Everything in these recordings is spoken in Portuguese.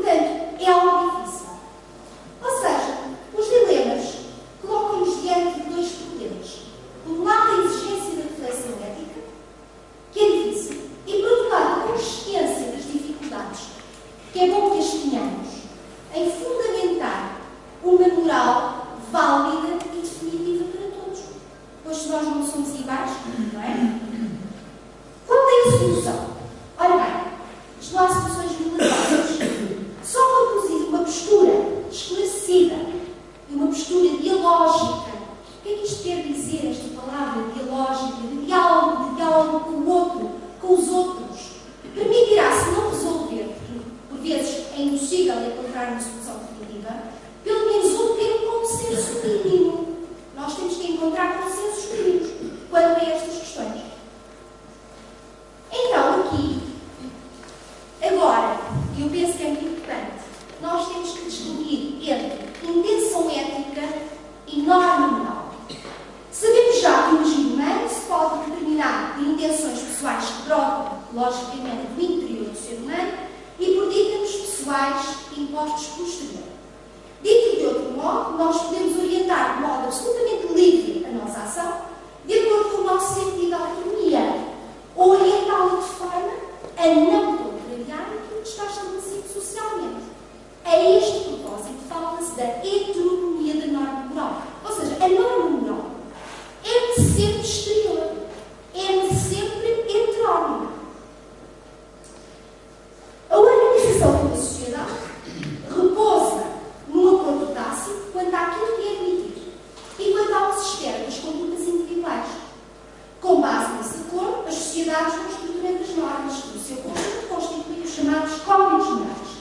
Portanto, é algo difícil. Ou seja, os dilemas colocam-nos diante de dois problemas. Por um lado, a exigência da reflexão ética, que é difícil, e por outro lado, a consciência das dificuldades, que é bom que as tenhamos, em fundamentar uma moral válida e definitiva para todos. Pois se nós não somos iguais, não é? Qual é a solução? Ora bem, isto não há soluções milagrosas. Só produzir uma postura esclarecida e uma postura dialógica. O que é que isto quer dizer, esta palavra dialógica, de diálogo com o outro, com os outros? Permitirá, se não resolver, porque por vezes é impossível encontrar uma solução definitiva, pelo menos obter um consenso mínimo. Nós temos que encontrar consensos mínimos quanto a estas questões. Então, aqui, agora, eu penso que é muito importante, nós temos que distinguir entre intenção ética e norma moral. Sabemos já que o regime humano se pode determinar por intenções pessoais que brotam, logicamente, do interior do ser humano e por dítames pessoais impostos pelo exterior. Dito de outro modo, nós podemos orientar de modo absolutamente livre a nossa ação, de acordo com o nosso sentido de autonomia, ou orientá-la de forma a não contrariar aquilo que está estabelecido socialmente. A este propósito, fala-se da heteronomia da norma moral. Ou seja, a norma moral é sempre exterior, é sempre heterónoma. A organização de uma sociedade repousa num acordo tácito quanto àquilo que é admitido e quanto ao que se espera das condutas individuais. Com base nesse acordo, as sociedades vão estruturando as normas que, no seu conjunto, constituem os chamados códigos morais.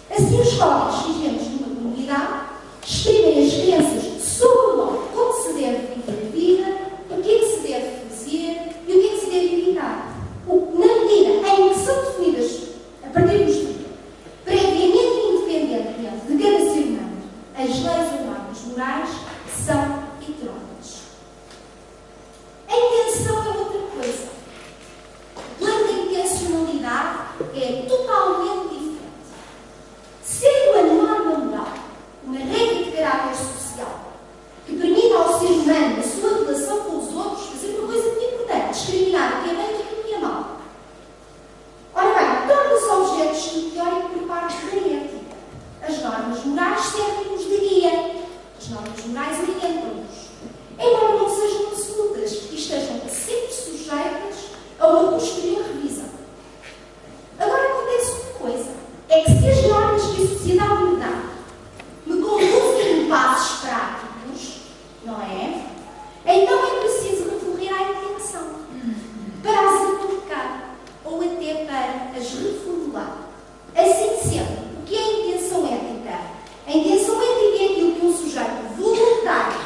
Assim, os códigos vigentes numa comunidade exprimem as crenças sobre o modo como se deve viver a vida, o que é que se deve fazer e o que é que se deve evitar. Na medida em que são definidas, a partir do estudo, previamente e independentemente de cada ser humano, as leis ou normas morais são heterónomas. A intenção é outra coisa. O plano da intencionalidade é totalmente diferente. Sendo a norma moral uma regra de caráter social que permite ao ser humano, na sua relação com os outros, fazer uma coisa muito importante: discriminar o que é bem e o que é mal. Ora bem, torna-se objeto de estudo teórico por parte da ética. As normas morais servem-nos de guia. As normas morais orientam-nos, embora não sejam absolutas e estejam sempre sujeitas a uma posterior revisão. Agora acontece uma coisa: é que se as normas que a sociedade me dá me conduzem em passos práticos, não é? Então é preciso recorrer à intenção para as aplicar ou até para as reformular. Assim sendo, o que é a intenção ética? A intenção ética é aquilo que um sujeito voluntário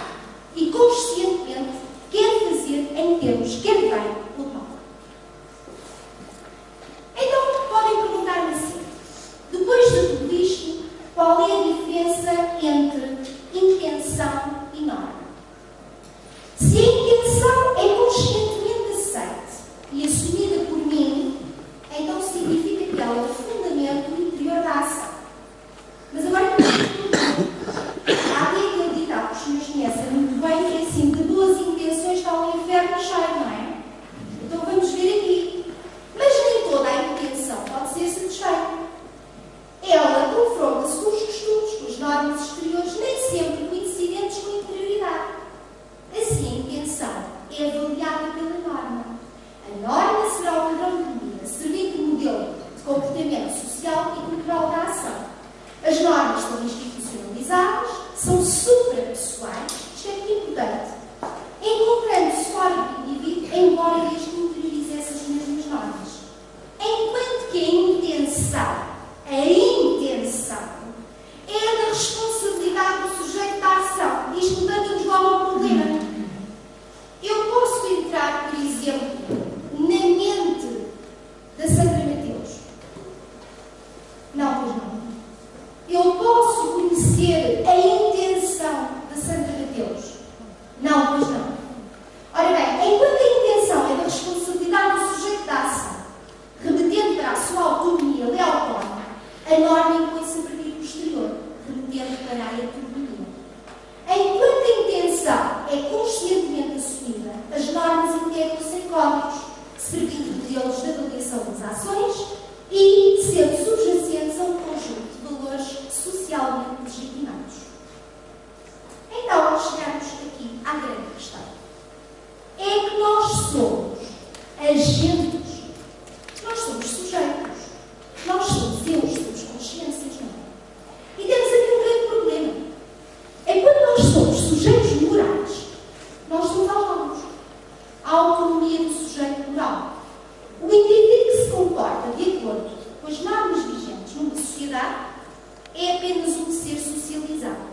e conscientemente quer fazer em termos quer de bem ou de mal. Então, podem perguntar-me assim: depois de tudo isto, qual é a diferença entre intenção e norma? Se a intenção é conscientemente aceite e assumida por mim, então significa que ela é o fundamento interior da ação. Mas agora, há aquele ditado que os senhores conhecem muito bem, que é assim: de boas intenções está o inferno cheio, não é? Então vamos ver aqui. Mas nem toda a intenção pode ser satisfeita. Ela confronta-se com os costumes, com as normas exteriores, nem sempre coincidentes com a interioridade. Assim, a intenção é avaliada pela norma. A norma será o padrão de medida, servindo de modelo de comportamento social e cultural da ação. As normas estão institucionalizadas, são suprapessoais, isto é muito importante, encontrando-se fora do indivíduo, embora este interiorize essas mesmas normas. Enquanto que a intenção é da responsabilidade do sujeito da ação. Isto levanta-nos logo ao problema. Eu posso entrar, por exemplo, na mente da Sandra Mateus? Não, pois não. Eu posso conhecer a intenção da Sandra Mateus? Não, pois não. Ora bem, enquanto a intenção é da responsabilidade do sujeito da ação, remetendo para a sua autonomia, ele é autónomo, a norma impõe-se a é apenas um ser socializado.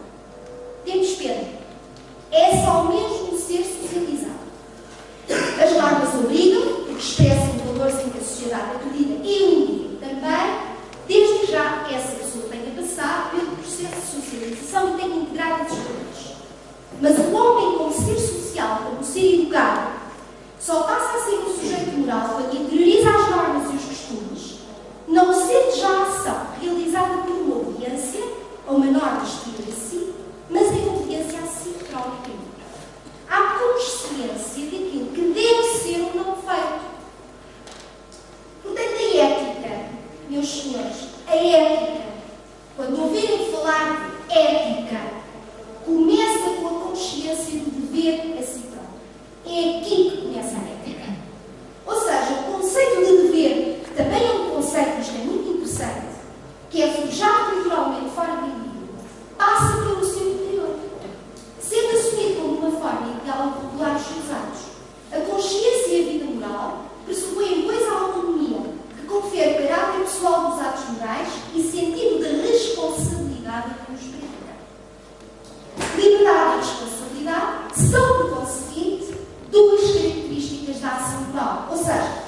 Temos pena. É só mesmo um ser socializado. As normas obrigam, porque expressam valores em que a sociedade acredita e o indivíduo também, desde já que essa pessoa tenha passado pelo processo de socialização e tenha integrado esses valores. Mas o homem, como ser social, como ser educado, só passa a ser um sujeito moral quando interioriza as normas e os costumes, não sendo já a ação realizada por uma obediência a uma norma exterior a si, mas em obediência a si próprio. Há consciência daquilo que deve ser ou não feito. Portanto, a ética, meus senhores, a ética, quando ouvirem falar de ética, começa com a consciência do dever a si próprio. É aqui que começa a ética. Ou seja, o conceito de dever, que também é um conceito, isto é muito interessante, que é forjado culturalmente fora do indivíduo, passa pelo seu interior. Sendo assumido como uma forma ideal de regular os seus atos. A consciência e a vida moral pressupõem, pois, a autonomia, que confere caráter pessoal dos atos morais e sentido de responsabilidade a quem os pratica. Liberdade e responsabilidade são, por conseguinte, duas características da ação moral. Ou seja,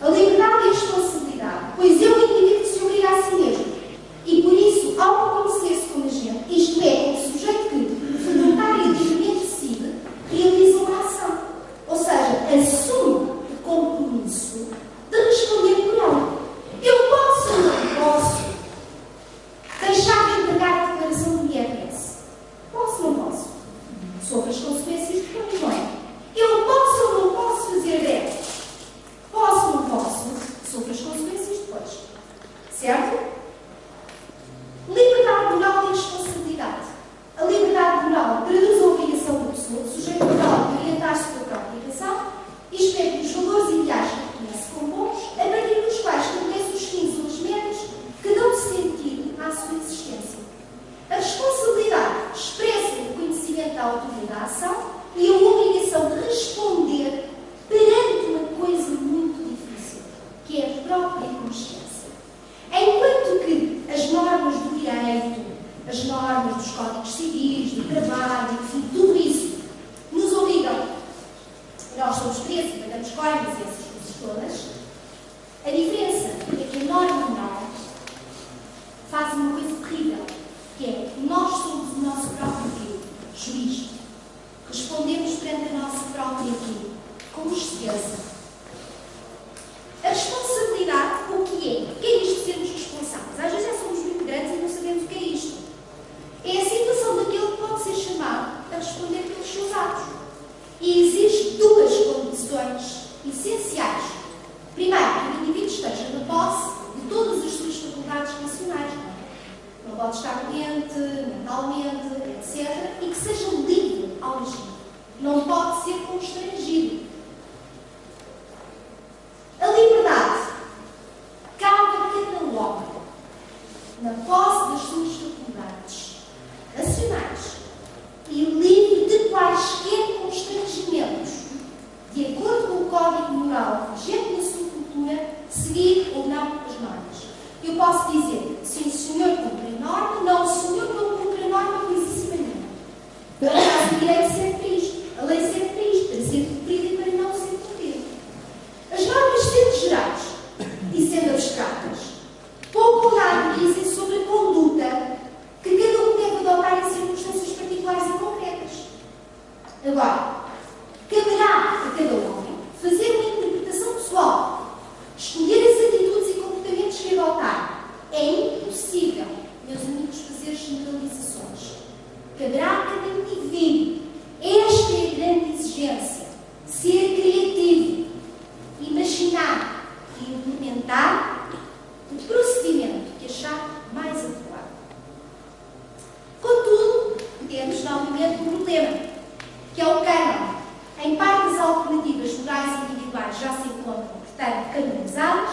a liberdade e a responsabilidade, pois é o indivíduo que se obriga a si mesmo. E, por isso, ao reconhecer-se como agente, isto é, como sujeito que, voluntário e livremente decide, realiza uma ação. Ou seja, assume o compromisso de responder por ela. Eu posso ou não posso deixar de entregar a declaração do IRS? Posso ou não posso? Sobre as consequências depois, não é? Eu posso ou não posso fazer débitos? Posso ou não posso? Sobre as consequências depois. Certo? Liberdade moral e responsabilidade. A liberdade moral traduz a obrigação da pessoa, do sujeito moral, de orientar-se pela própria educação, isto é, pelos valores ideais que reconhece como bons, a partir dos quais estabelece os fins ou os meios que dão sentido à sua existência. A responsabilidade expressa o conhecimento da autoria da ação e a obrigação de responder perante uma coisa muito difícil, que é a própria consciência. Enquanto que as normas do direito, as normas dos códigos civis, do trabalho, enfim, tudo isso nos obrigam, nós somos presos e pagamos coimas e essas coisas todas, a diferença é que a norma moral faz uma coisa terrível, que é nós somos o nosso próprio juiz. Respondemos perante a nossa própria vida, com justiça. A responsabilidade, o que é? O que é isto de sermos responsáveis? Às vezes já somos muito grandes e não sabemos o que é isto. É a situação daquele que pode ser chamado a responder pelos seus atos. E existe duas condições essenciais. Primeiro, que o indivíduo esteja na posse de todas as suas faculdades racionais. Não pode estar doente, mentalmente, etc. E que seja livre ao agir. Não pode ser constrangido. A liberdade cabe a cada homem, na posse das suas faculdades racionais e livre de quaisquer constrangimentos, de acordo com o código moral vigente na sua cultura, seguir ou não as normas. Eu posso dizer, sim, o senhor cumpre a norma, não, o senhor não cumpre a norma, coisíssima nenhuma. Pelo caso do direito serve para isto, a lei serve para isto, para ser cumprida e para não ser cumprida. As normas, sendo gerais e sendo abstratas, pouco ou nada dizem sobre a conduta que cada um deve adotar em circunstâncias particulares e concretas. Agora, caberá a cada homem fazer uma interpretação pessoal, escolher as atitudes e comportamentos que adotar. É impossível, meus amigos, fazer generalizações. Caberá a cada indivíduo. Esta é a grande exigência. Ser criativo, imaginar e implementar o procedimento que achar mais adequado. Contudo, temos novamente um problema, que é o cânon. Em parte, as alternativas morais individuais já se encontram, portanto, canonizadas,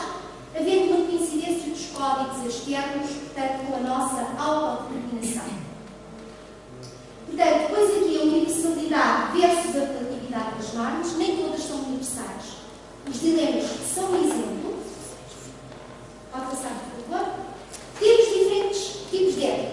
havendo uma coincidência dos códigos externos, portanto, com a nossa autodeterminação. Portanto, depois aqui a universalidade versus a relatividade das normas, nem todas são universais. Os dilemas são um exemplo. Pode passar, por favor. Temos diferentes tipos de ética.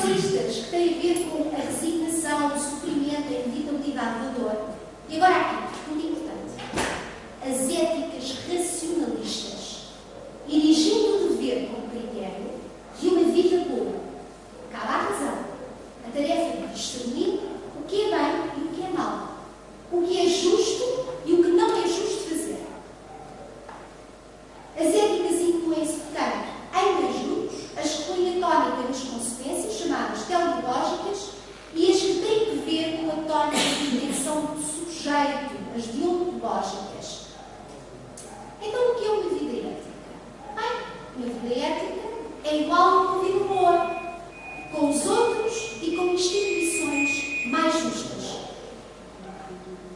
estas que têm a ver com a resignação, o sofrimento, a inevitabilidade da dor. E agora aqui, muito importante, as éticas racionalistas, erigindo o dever como critério de uma vida boa. Cabe à razão a tarefa de discernir o que é bem e o que é mau, o que é justo e o que não é justo fazer. As éticas incluem-se, portanto, em dois grupos: as que põem a tónica nas consequências, chamadas teleológicas, e as que têm que ver com a tónica de intenção do sujeito, as deontológicas. Então, o que é uma vida ética? Bem, uma vida ética é igual a uma vida boa, com os outros e com instituições mais justas.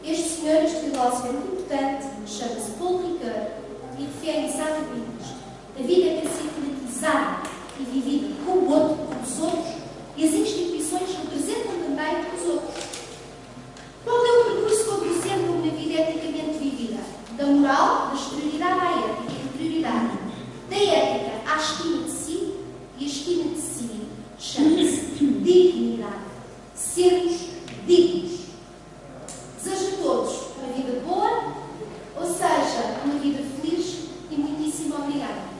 Este senhor, este filósofo é muito importante, chama-se Paul Ricoeur e refere exatamente isto. A vida é para ser politizada e vivida com o outro, com os outros, e as instituições representam também os outros. Qual é o percurso conducente a uma vida eticamente vivida? Da moral, da exterioridade à ética e interioridade. Da ética à estima de si, e a estima de si chama-se dignidade. Sermos dignos. Desejo a todos uma vida boa, ou seja, uma vida feliz, e muitíssimo obrigada.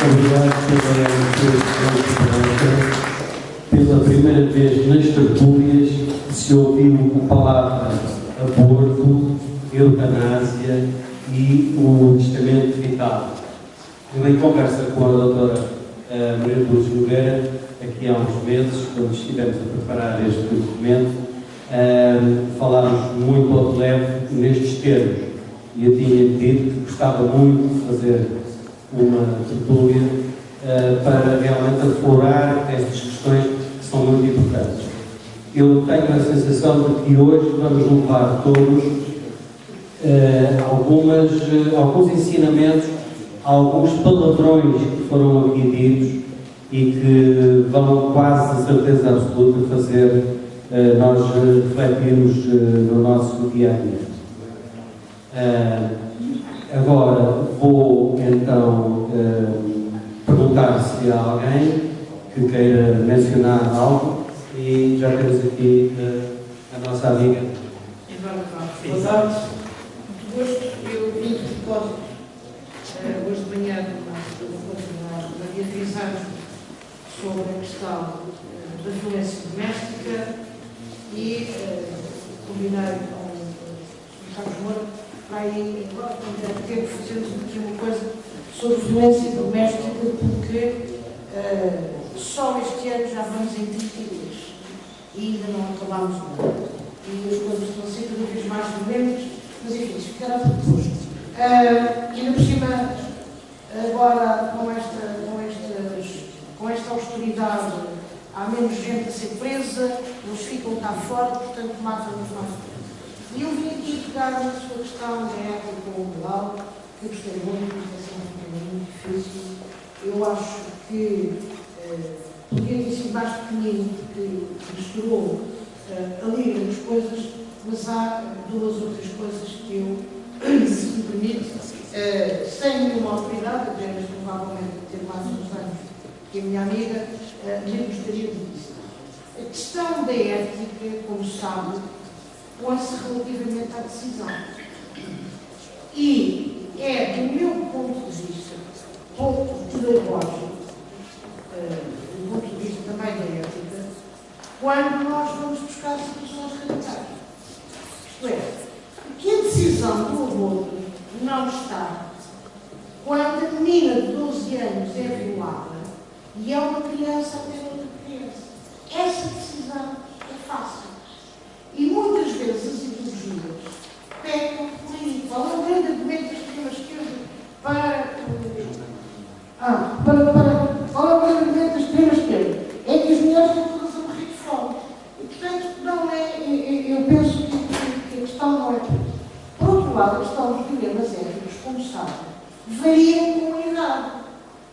Obrigado pela primeira vez nas tertúlias se ouviu a palavra aborto, eutanásia e o testamento vital. Eu, em conversa com a doutora Maria Luz Nogueira, aqui há uns meses, quando estivemos a preparar este documento, falámos muito ao de leve nestes termos, e eu tinha dito que gostava muito de fazer uma tertúlia para realmente aflorar estas questões que são muito importantes. Eu tenho a sensação de que hoje vamos levar todos alguns ensinamentos, alguns palavrões que foram aqui ditos e que vão quase de certeza absoluta fazer nós refletirmos no nosso dia a dia. Agora vou então perguntar se há alguém que queira mencionar algo, e já temos aqui a nossa amiga. Boa tarde. Eu vim de propósito hoje de manhã uma diatrização sobre a questão da violência doméstica e combinei com o Carlos Moura para aí agora, quando der tempo, fazermos aqui uma coisa sobre violência doméstica, porque só este ano já vamos em 32 e ainda não acabámos nada. E as coisas estão a ser cada vez mais violentas, mas enfim, isso ficará para depois. E ainda por cima, agora com esta austeridade, há menos gente a ser presa, eles ficam cá fora, portanto matam-nos mais fora. E eu vim aqui pegar na sua questão da ética ou moral, que eu gostei muito, mas é muito difícil. Eu acho que podia ter sido mais pequenino, porque misturou ali as coisas, mas há duas outras coisas que eu, se me permite, sem nenhuma autoridade, apenas provavelmente ter mais uns anos que a minha amiga, nem gostaria de dizer. A questão da ética, como sabe, põe-se relativamente à decisão. E é, do meu ponto de vista, pouco pedagógico, do ponto de vista também da ética, quando nós vamos buscar situações radicais. Isto é, que a decisão do aborto não está quando a menina de 12 anos é violada e é uma criança a ter outra criança. Essa decisão é fácil. E muitas vezes as ideologias pecam por aí. Qual é o grande argumento da extrema-esquerda para qual é o grande argumento da extrema-esquerda? É que as mulheres estão todas a morrer de fome. E, portanto, não é, eu penso que a questão não é por isso. Por outro lado, a questão dos dilemas éticos, como sabe, varia com a idade.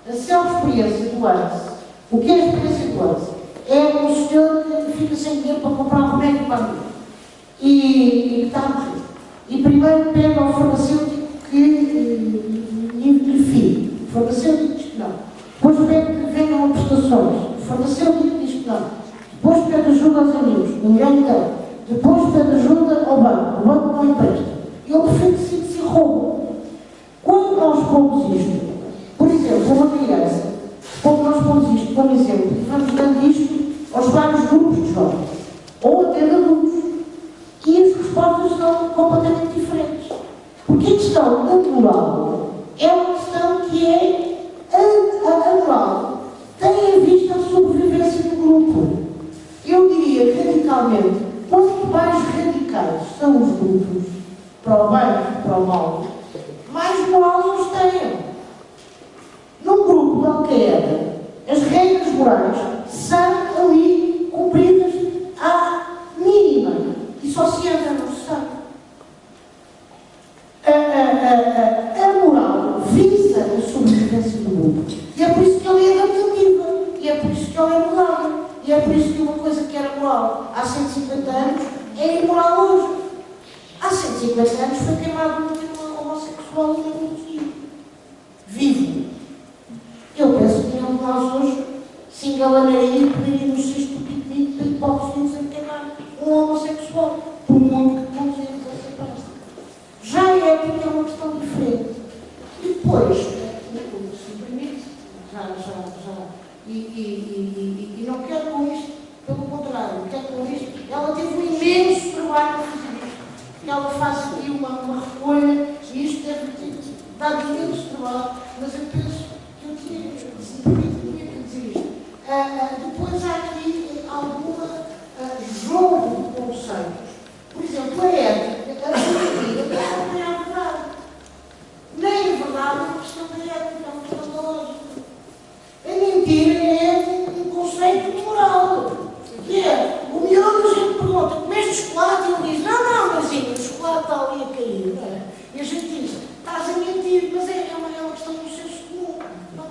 A self-experiência do ANS, o que é a experiência do ANS? É um senhor que fica sem dinheiro para comprar um remédio para a vida e que está a morrer. E primeiro pega ao farmacêutico que pomos isto, por exemplo, uma criança, como nós pomos isto como exemplo, e vamos dando isto aos vários grupos de jovens, ou até de adultos, e as respostas são completamente diferentes. Porque a questão da moral é uma questão que é a moral tem em vista a sobrevivência do grupo. Eu diria que radicalmente, quanto mais radicais são os grupos, para o bem e para o mal, mais moral eles têm. Num grupo de Al-Qaeda, as regras morais são ali cumpridas à mínima e só se entra no sangue. A moral visa a sobrevivência do grupo. E é por isso que ela é adaptativa. E é por isso que ela é moral. E é por isso que uma coisa que era moral há 150 anos é imoral hoje. Há 150 anos foi queimado um homossexual vivo. Eu penso que nenhum de nós hoje se engalanaria e poderíamos ser estupidinhos de hipócritas em queimar um homossexual. Por muito que não seja essa parte. Já a ética é uma questão diferente. E depois, se me permite, e não quero com isto, pelo contrário, quero com isto, ela teve um imenso trabalho para fazer isto. Ela faz aqui uma recolha, e isto deve ter dado imenso trabalho, mas eu penso que eu tinha, se me permite, dizer isto. Depois há aqui alguma jogo de conceitos. Por exemplo, a ética, a mentira, não é a verdade. Nem a verdade é uma questão da ética, é uma questão da lógica. A mentira é um conceito moral. Que é, o miúdo a gente pergunta, comeste chocolate? E ele diz, não, mas sim, o chocolate está ali a cair, não é? E a gente diz, estás a mentir, mas é uma questão do senso comum. Não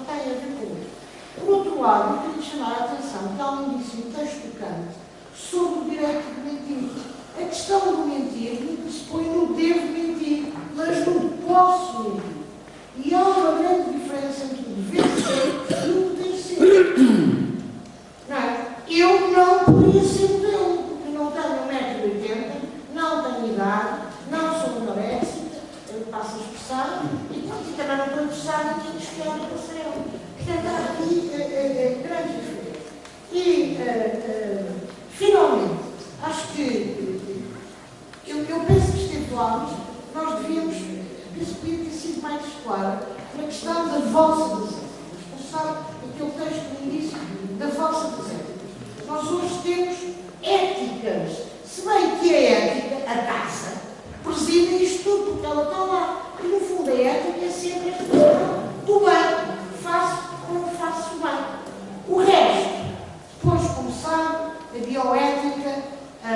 tem a ver com isso. Por outro lado, eu queria chamar a atenção que alguém disse um texto tocante sobre o direito de mentir. A questão do mentir se põe no devo mentir, mas no posso mentir. E há uma grande diferença entre o dever ser e o poder ser. Não é? Eu não poderia ser modelo, porque não tenho 1,80 m, não tenho idade, não sou anoréxica, passo a expressão, e também não estou interessada em chegar ao passarela. Portanto, há aqui grande diferença. E, finalmente, acho que eu penso que esteve lá, mas nós devíamos, penso que podia ter sido mais claro na questão da vossa desética. Mas sabe aquele texto no início da vossa desética. Nós hoje temos éticas, se bem que a ética, a taça, preside isto tudo, porque ela está lá. E no fundo a ética é sempre esta questão do bem. Faço ou não faço bem. O resto, depois, como sabe, a bioética, a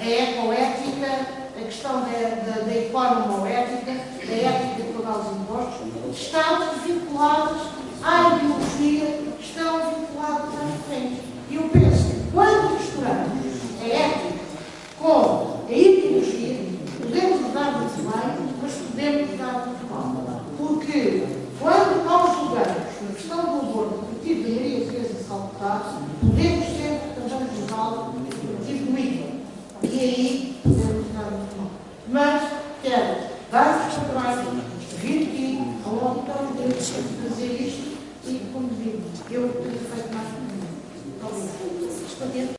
ecoética, a questão da economoética, da ética de pagar os impostos, estão vinculadas à ideologia, estão vinculadas à frente. E eu penso que quando misturamos a ética com a ideologia, podemos dar muito bem, mas podemos dar muito mal. Porque quando nós julgamos a questão do aborto a partir da Maria Teresa Salgado, podemos sempre também julgá-lo a partir do IVA. E aí podemos dar muito mal. Mas quero dar-vos o trabalho, vir aqui ao longo de Deus, fazer isto e, como digo, eu tenho feito mais comigo. Obrigado.